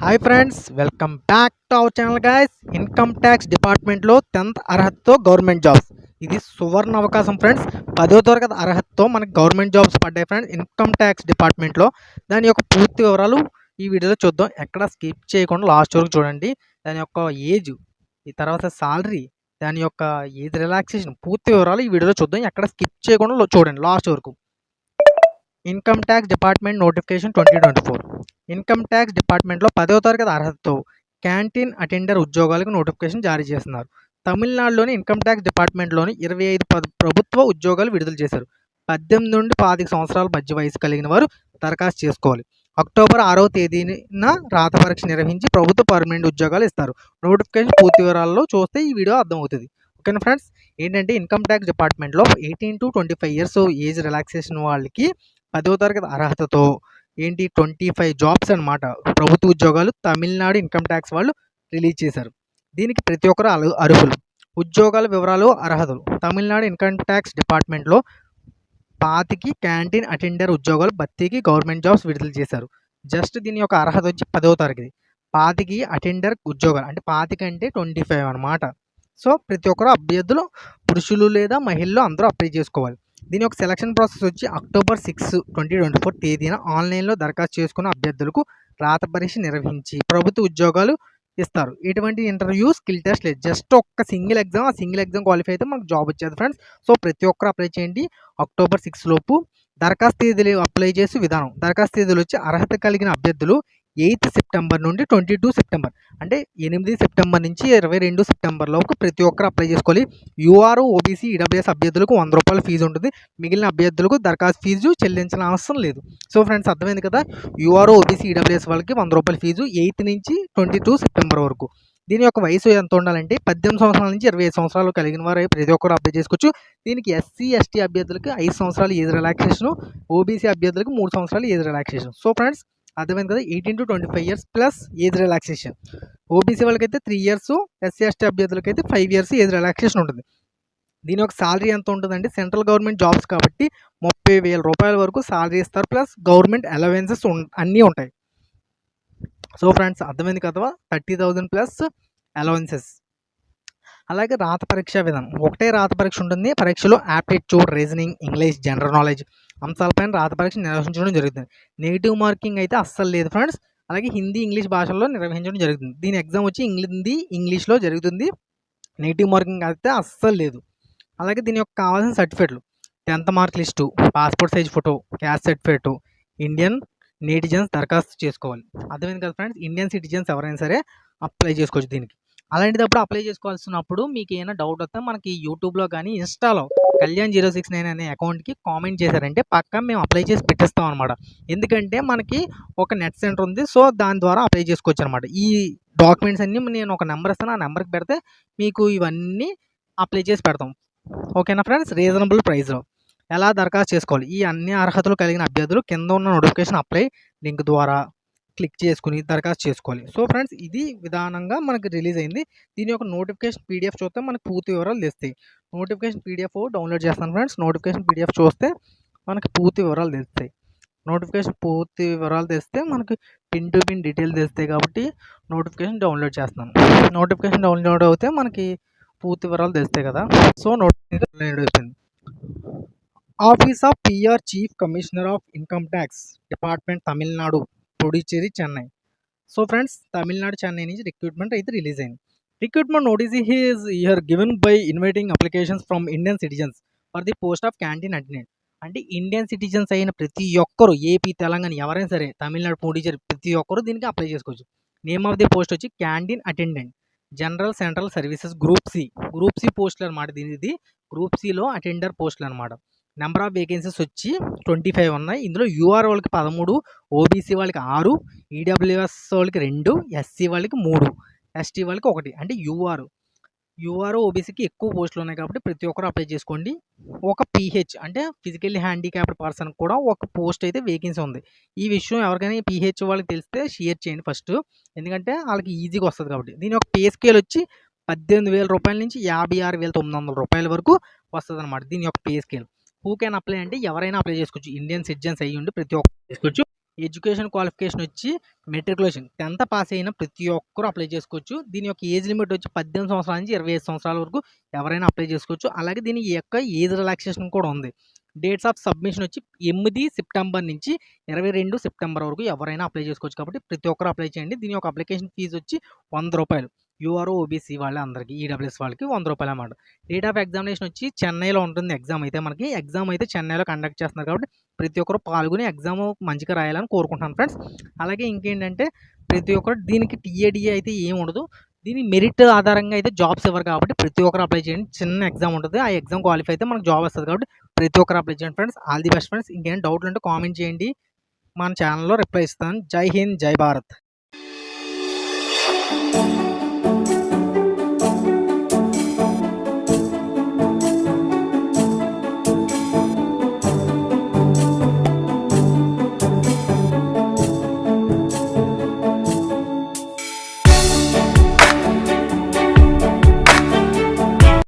Hi friends, welcome back to our channel guys. Income tax డిపార్ట్మెంట్లో 10th అర్హతతో government jobs. ఇది సువర్ణ అవకాశం friends. 10వ తరగతి అర్హతతో మనకి గవర్నమెంట్ జాబ్స్ పడ్డాయి ఫ్రెండ్స్ ఇన్కమ్ ట్యాక్స్ డిపార్ట్మెంట్లో. దాని యొక్క పూర్తి వివరాలు ఈ వీడియోలో చూద్దాం. ఎక్కడ స్కిప్ చేయకుండా లాస్ట్ వరకు చూడండి. దాని యొక్క ఏజ్, ఈ తర్వాత సాలరీ, దాని యొక్క ఏజ్ రిలాక్సేషన్ పూర్తి వివరాలు ఈ వీడియోలో చూద్దాం. ఎక్కడ స్కిప్ చేయకుండా చూడండి లాస్ట్ వరకు. Income tax department notification 2024. Income tax డిపార్ట్మెంట్లో 10వ తరగతి అర్హతతో క్యాంటీన్ అటెండర్ ఉద్యోగాలకు నోటిఫికేషన్ జారీ చేస్తున్నారు. తమిళనాడులోని ఇన్కమ్ ట్యాక్స్ డిపార్ట్మెంట్లోని 25 ప్రభుత్వ ఉద్యోగాలు విడుదల చేశారు. 18 నుండి 25 సంవత్సరాల మధ్య వయసు కలిగిన వారు దరఖాస్తు చేసుకోవాలి. అక్టోబర్ 6వ తేదీన రాత పరీక్ష నిర్వహించి ప్రభుత్వ పర్మనెంట్ ఉద్యోగాలు ఇస్తారు. నోటిఫికేషన్ పూర్తి వివరాల్లో చూస్తే ఈ వీడియో అర్థమవుతుంది. ఓకేనా ఫ్రెండ్స్, ఏంటంటే ఇన్కమ్ ట్యాక్స్ డిపార్ట్మెంట్లో 18 to 25 ఇయర్స్ ఏజ్ రిలాక్సేషన్ వాళ్ళకి 10వ తరగతి అర్హతతో 25 జాబ్స్ అనమాట, ప్రభుత్వ ఉద్యోగాలు తమిళనాడు ఇన్కమ్ ట్యాక్స్ వాళ్ళు రిలీజ్ చేశారు. దీనికి ప్రతి ఒక్కరు అర్హులు. ఉద్యోగాల వివరాలు, అర్హతలు. తమిళనాడు ఇన్కమ్ ట్యాక్స్ డిపార్ట్మెంట్లో 25 క్యాంటీన్ అటెండర్ ఉద్యోగాలు భర్తీకి గవర్నమెంట్ జాబ్స్ విడుదల చేశారు. జస్ట్ దీని యొక్క అర్హత వచ్చి 10వ తరగతి. 25 అటెండర్ ఉద్యోగాలు అంటే 25 అంటే 25 అనమాట. సో ప్రతి ఒక్కరు అభ్యర్థులు, పురుషులు లేదా మహిళలు అందరూ అప్లై చేసుకోవాలి. దీని యొక్క సెలక్షన్ ప్రాసెస్ వచ్చి అక్టోబర్ 6, 2024 తేదీన ఆన్లైన్లో దరఖాస్తు చేసుకున్న అభ్యర్థులకు రాత పరీక్ష నిర్వహించి ప్రభుత్వ ఉద్యోగాలు ఇస్తారు. ఎటువంటి ఇంటర్వ్యూ, స్కిల్ టెస్ట్ లేదు. జస్ట్ ఒక్క సింగిల్ ఎగ్జామ్, ఆ సింగిల్ ఎగ్జామ్ క్వాలిఫై అయితే మనకు జాబ్ వచ్చేది ఫ్రెండ్స్. సో ప్రతి ఒక్కరు అప్లై చేయండి. అక్టోబర్ 6 లోపు. దరఖాస్తు తేదీలు అప్లై చేసే విధానం. దరఖాస్తు తేదీలు వచ్చి అర్హత కలిగిన అభ్యర్థులు 8 సెప్టెంబర్ నుండి 22 సెప్టెంబర్ అంటే 8 సెప్టెంబర్ నుంచి 22 సెప్టెంబర్ లోపు ప్రతి ఒక్కరు అప్లై చేసుకోవాలి. యూఆర్, ఓబీసీ, ఈడబ్ల్యూఎస్ అభ్యర్థులకు 100 రూపాయల ఫీజు ఉంటుంది. మిగిలిన అభ్యర్థులకు దరఖాస్తు ఫీజు చెల్లించిన అవసరం లేదు. సో ఫ్రెండ్స్ అర్థమైంది కదా. యూఆర్, ఓబీసీ, ఈడబ్ల్యూఎస్ వాళ్ళకి 100 రూపాయల ఫీజు 8 నుంచి 22 సెప్టెంబర్ వరకు. దీని యొక్క వయసు ఎంత ఉండాలంటే 18 సంవత్సరాల నుంచి 25 సంవత్సరాలు కలిగిన వారు ప్రతి ఒక్కరు అప్లై చేసుకోవచ్చు. దీనికి ఎస్సీ, ఎస్టీ అభ్యర్థులకు 5 సంవత్సరాలు ఏజ్ రిలాక్సేషన్, ఓబీసీ అభ్యర్థులకు 3 సంవత్సరాలు ఏజ్ రిలాక్సేషన్. సో ఫ్రెండ్స్ అర్థమైంది కదా. 18 to 25 years plus age relaxation. OBC వాళ్ళకైతే 3 ఇయర్స్, ఎస్సీ ఎస్టీ అభ్యర్థులకైతే 5 ఇయర్స్ ఏజ్ రిలాక్సేషన్ ఉంటుంది. దీని యొక్క సాలరీ ఎంత ఉంటుందంటే సెంట్రల్ గవర్నమెంట్ జాబ్స్ కాబట్టి 30,000 రూపాయల వరకు సాలరీ ఇస్తారు. ప్లస్ గవర్నమెంట్ అలవెన్సెస్ అన్నీ ఉంటాయి. సో ఫ్రెండ్స్ అర్థమైంది కదా. 30,000 ప్లస్ అలవెన్సెస్. అలాగే రాత పరీక్ష విధానం. ఒకటే రాత పరీక్ష ఉంటుంది. పరీక్షలో aptitude, reasoning, English, general knowledge అంశాలపైన రాత పరీక్ష నిర్వహించడం జరుగుతుంది. నెగిటివ్ మార్కింగ్ అయితే అస్సలు లేదు ఫ్రెండ్స్. అలాగే హిందీ, ఇంగ్లీష్ భాషల్లో నిర్వహించడం జరుగుతుంది. దీని ఎగ్జామ్ వచ్చి హిందీ, ఇంగ్లీష్లో జరుగుతుంది. నెగిటివ్ మార్కింగ్ అయితే అస్సలు లేదు. అలాగే దీని యొక్క కావాల్సిన సర్టిఫికేట్లు 10th mark list, passport size photo, caste certificate. Indian citizens దరఖాస్తు చేసుకోవాలి. అర్థమైంది కదా ఫ్రెండ్స్. ఇండియన్ సిటిజన్స్ ఎవరైనా సరే అప్లై చేసుకోవచ్చు దీనికి. అలాంటిదప్పుడు అప్లై చేసుకోవాల్సినప్పుడు మీకు ఏమైనా డౌట్ వస్తే మనకి యూట్యూబ్లో కానీ ఇన్స్టాలో కళ్యాణ్ 069 అనే అకౌంట్కి కామెంట్ చేశారంటే పక్కా మేము అప్లై చేసి పెట్టేస్తాం అనమాట. ఎందుకంటే మనకి ఒక నెట్ సెంటర్ ఉంది. సో దాని ద్వారా అప్లై చేసుకోవచ్చు అనమాట. ఈ డాక్యుమెంట్స్ అన్నీ నేను ఒక నెంబర్ ఇస్తాను, ఆ నెంబర్కి పెడితే మీకు ఇవన్నీ అప్లై చేసి పెడతాం. ఓకేనా ఫ్రెండ్స్. రీజనబుల్ ప్రైస్లో ఎలా దరఖాస్తు చేసుకోవాలి. ఈ అన్ని అర్హతలు కలిగిన అభ్యర్థులు కింద ఉన్న నోటిఫికేషన్ అప్లై లింక్ ద్వారా క్లిక్ చేసుకుని దరఖాస్తు చేసుకోవాలి. సో ఫ్రెండ్స్ ఇది విధానంగా మనకి రిలీజ్ అయింది. దీని యొక్క నోటిఫికేషన్ పీడిఎఫ్ చూస్తే మనకు పూర్తి వివరాలు తెలుస్తాయి. నోటిఫికేషన్ పీడిఎఫ్ డౌన్లోడ్ చేస్తాను ఫ్రెండ్స్. నోటిఫికేషన్ పీడిఎఫ్ చూస్తే మనకి పూర్తి వివరాలు తెలుస్తాయి. నోటిఫికేషన్ పూర్తి వివరాలు తెస్తే మనకి పిన్ టు పిన్ డీటెయిల్ తెలుస్తాయి కాబట్టి నోటిఫికేషన్ డౌన్లోడ్ చేస్తున్నాను. నోటిఫికేషన్ డౌన్లోడ్ అవుతే మనకి పూర్తి వివరాలు తెలుస్తాయి కదా. సో నోటిఫికేషన్ డౌన్లోడ్ అవుతుంది. Office of PR chief commissioner of income tax department Tamil Nadu, Puducherry, Chennai. So friends Tamil Nadu, Chennai నుంచి రిక్రూట్మెంట్ అయితే రిలీజ్ అయింది. Recruitment notice is here given by inviting applications from Indian citizens for the post of canteen attendant. అంటే Indian citizens అయిన ప్రతి ఒక్కరు, AP, Telangana ఎవరైనా సరే, తమిళనాడు, పుడుచేరి ప్రతి ఒక్కరు దీనికి అప్లై చేసుకోవచ్చు. నేమ్ ఆఫ్ ది పోస్ట్ వచ్చి canteen attendant, general central services, group C పోస్టులు అనమాట. దీనిది గ్రూప్ సిలో అటెండర్ పోస్టులు అనమాట. నెంబర్ ఆఫ్ వేకెన్సీస్ వచ్చి 25 ఉన్నాయి. ఇందులో యూఆర్ వాళ్ళకి 13, ఓబీసీ వాళ్ళకి 6, ఈడబ్ల్యూఎస్ వాళ్ళకి 2, ఎస్సీ వాళ్ళకి 3, ఎస్టీ వాళ్ళకి 1. అంటే యూఆర్ ఓబీసీకి ఎక్కువ పోస్టులు ఉన్నాయి కాబట్టి ప్రతి ఒక్కరు అప్లై చేసుకోండి. ఒక పీహెచ్ అంటే ఫిజికల్లీ హ్యాండిక్యాప్డ్ పర్సన్ కూడా ఒక పోస్ట్ అయితే వేకెన్సీ ఉంది. ఈ విషయం ఎవరికైనా పీహెచ్ వాళ్ళకి తెలిస్తే షేర్ చేయండి ఫస్ట్, ఎందుకంటే వాళ్ళకి ఈజీగా వస్తుంది కాబట్టి. దీని ఒక పే స్కేల్ వచ్చి 18,000 రూపాయల నుంచి 56,900 రూపాయల వరకు వస్తుంది అనమాట. దీని యొక్క pay scale. Who can apply అంటే ఎవరైనా అప్లై చేసుకోవచ్చు. ఇండియన్ సిటిజన్స్ అయ్యి ఉండి ప్రతి ఒక్కరు చేసుకోవచ్చు. ఎడ్యుకేషన్ క్వాలిఫికేషన్ వచ్చి మెట్రికులేషన్ 10th పాస్ అయిన ప్రతి ఒక్కరు అప్లై చేసుకోవచ్చు. దీని యొక్క ఏజ్ లిమిట్ వచ్చి 18 సంవత్సరాల నుంచి 25 సంవత్సరాల వరకు ఎవరైనా అప్లై చేసుకోవచ్చు. అలాగే దీని యొక్క ఏజ్ రిలాక్సేషన్ కూడా ఉంది. డేట్స్ ఆఫ్ సబ్మిషన్ వచ్చి 8 సెప్టెంబర్ నుంచి 22 సెప్టెంబర్ వరకు ఎవరైనా అప్లై చేసుకోవచ్చు. కాబట్టి ప్రతి ఒక్కరు అప్లై చేయండి. దీని యొక్క అప్లికేషన్ ఫీజు వచ్చి ₹100. యూఆర్ఓ ఓబీసీ వాళ్ళ అందరికీ ఈడబ్ల్యూఎస్ వాళ్ళకి ₹100 అన్నమాట. డేట్ ఆఫ్ ఎగ్జామినేషన్ వచ్చి చెన్నైలో ఉంటుంది. ఎగ్జామ్ అయితే చెన్నైలో కండక్ట్ చేస్తున్నారు. కాబట్టి ప్రతి ఒక్కరు పాల్గొని ఎగ్జామ్ మంచిగా రాయాలని కోరుకుంటున్నాను ఫ్రెండ్స్. అలాగే ఇంకేంటంటే ప్రతి ఒక్కరు దీనికి టీఏడిఏ అయితే ఏమి ఉండదు. దీని మెరిట్ ఆధారంగా అయితే జాబ్స్ ఇవ్వరు కాబట్టి ప్రతి ఒక్కరు అప్లై చేయండి. చిన్న ఎగ్జామ్ ఉంటుంది. ఆ ఎగ్జామ్ క్వాలిఫై అయితే మనకు జాబ్ వస్తుంది. కాబట్టి ప్రతి ఒక్కరు అప్లై చేయండి friends. All the best friends. ఇంకేమైనా డౌట్లు ఉంటే కామెంట్ చేయండి. మన ఛానల్లో రిప్లై ఇస్తాను. జై హింద్, జై భారత్.